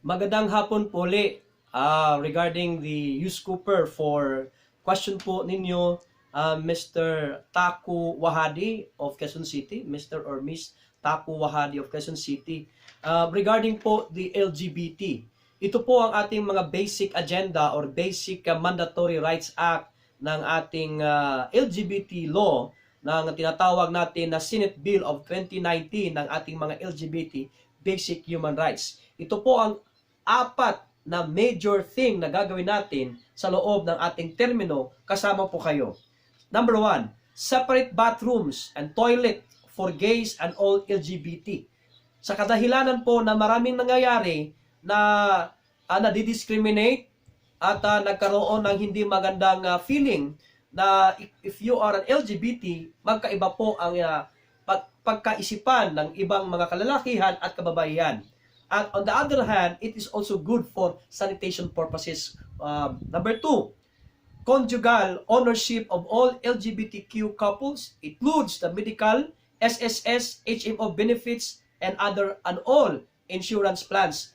Magandang hapon po ulit. Regarding the use Cooper for question po ninyo, Mr. Taku Wahadi of Quezon City, Mr. or Miss Taku Wahadi of Quezon City. Regarding po the LGBT, ito po ang ating mga basic agenda or basic mandatory rights act ng ating LGBT law na tinatawag natin na Senate Bill of 2019 ng ating mga LGBT basic human rights. Ito po ang apat na major thing na gagawin natin sa loob ng ating termino, kasama po kayo. Number 1, separate bathrooms and toilet for gays and all LGBT. Sa kadahilanan po na maraming nangyayari na nadidiscriminate at nagkaroon ng hindi magandang feeling na if you are an LGBT, magkaiba po ang pagkaisipan ng ibang mga kalalakihan at kababaihan. And on the other hand, it is also good for sanitation purposes. Number 2, conjugal ownership of all LGBTQ couples includes the medical, SSS, HMO benefits, and all insurance plans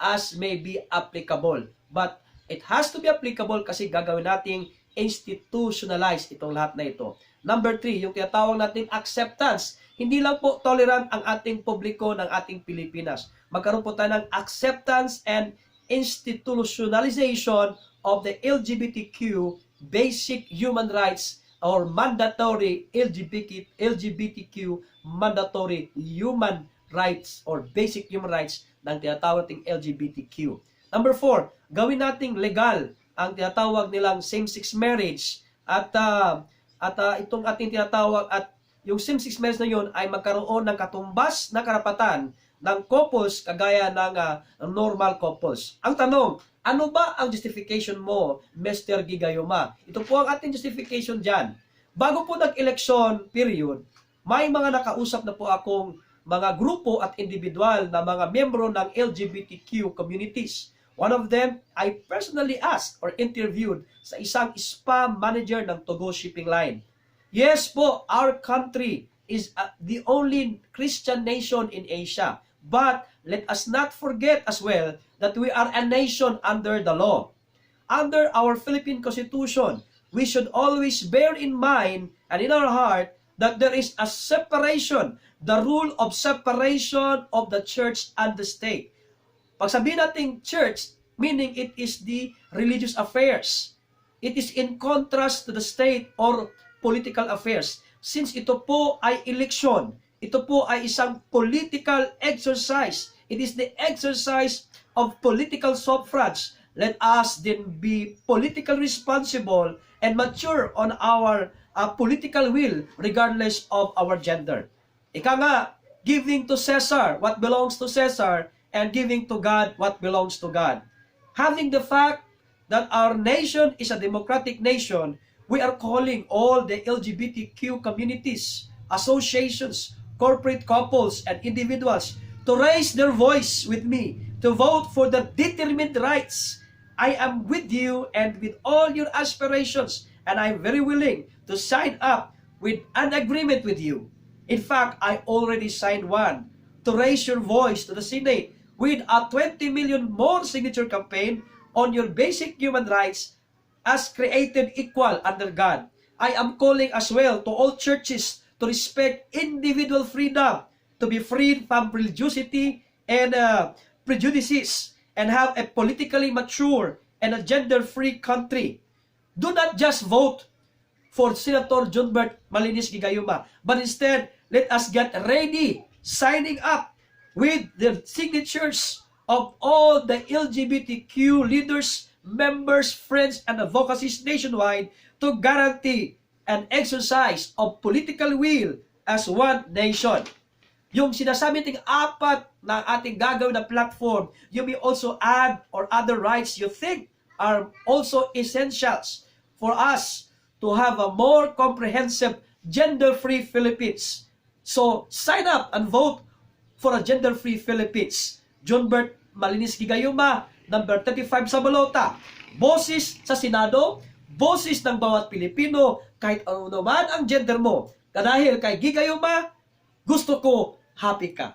as may be applicable. But it has to be applicable kasi gagawin nating institutionalize itong lahat na ito. Number 3, yung tinatawag natin acceptance. Hindi lang po tolerant ang ating publiko ng ating Pilipinas. Magkaroon po tayo ng acceptance and institutionalization of the LGBTQ basic human rights or mandatory LGBTQ mandatory human rights or basic human rights ng tinatawag nating LGBTQ. Number 4, gawin nating legal ang tinatawag nilang same-sex marriage at itong ating tinatawag at yung same-sex marriage na yun ay magkaroon ng katumbas na karapatan ng couples kagaya ng normal couples. Ang tanong, ano ba ang justification mo, Mr. Gigayuma? Ito po ang ating justification dyan. Bago po nag-election period, may mga nakausap na po akong mga grupo at individual na mga membro ng LGBTQ communities. One of them, I personally asked or interviewed sa isang spam manager ng Togo Shipping Line. Yes po, our country is the only Christian nation in Asia. But let us not forget as well that we are a nation under the law. Under our Philippine Constitution, we should always bear in mind and in our heart that there is a separation, the rule of separation of the church and the state. Pag sabihin natin church, meaning it is the religious affairs. It is in contrast to the state or political affairs. Since ito po ay election, ito po ay isang political exercise. It is the exercise of political suffrage. Let us then be politically responsible and mature on our political will regardless of our gender. Ika nga, giving to Caesar what belongs to Caesar and giving to God what belongs to God. Having the fact that our nation is a democratic nation, we are calling all the LGBTQ communities, associations, corporate couples, and individuals to raise their voice with me, to vote for the determined rights. I am with you and with all your aspirations, and I am very willing to sign up with an agreement with you. In fact, I already signed one to raise your voice to the Senate with a 20 million more signature campaign on your basic human rights as created equal under God. I am calling as well to all churches to respect individual freedom, to be freed from religiosity and prejudices, and have a politically mature and a gender-free country. Do not just vote for Senator Junbert Malinis Gigayuma, but instead, let us get ready, signing up with the signatures of all the LGBTQ leaders, members, friends, and advocacies nationwide to guarantee an exercise of political will as one nation. Yung sinasabi nating apat na ating gagawin na platform, you may also add or other rights you think are also essentials for us to have a more comprehensive gender-free Philippines. So, sign up and vote for a gender-free Philippines. Junbert Malinis Gigayuma, number 35 sa Balota. Boses sa Senado, boses ng bawat Pilipino, kahit ano naman ang gender mo. Dahil kay Gigayuma, gusto ko happy ka.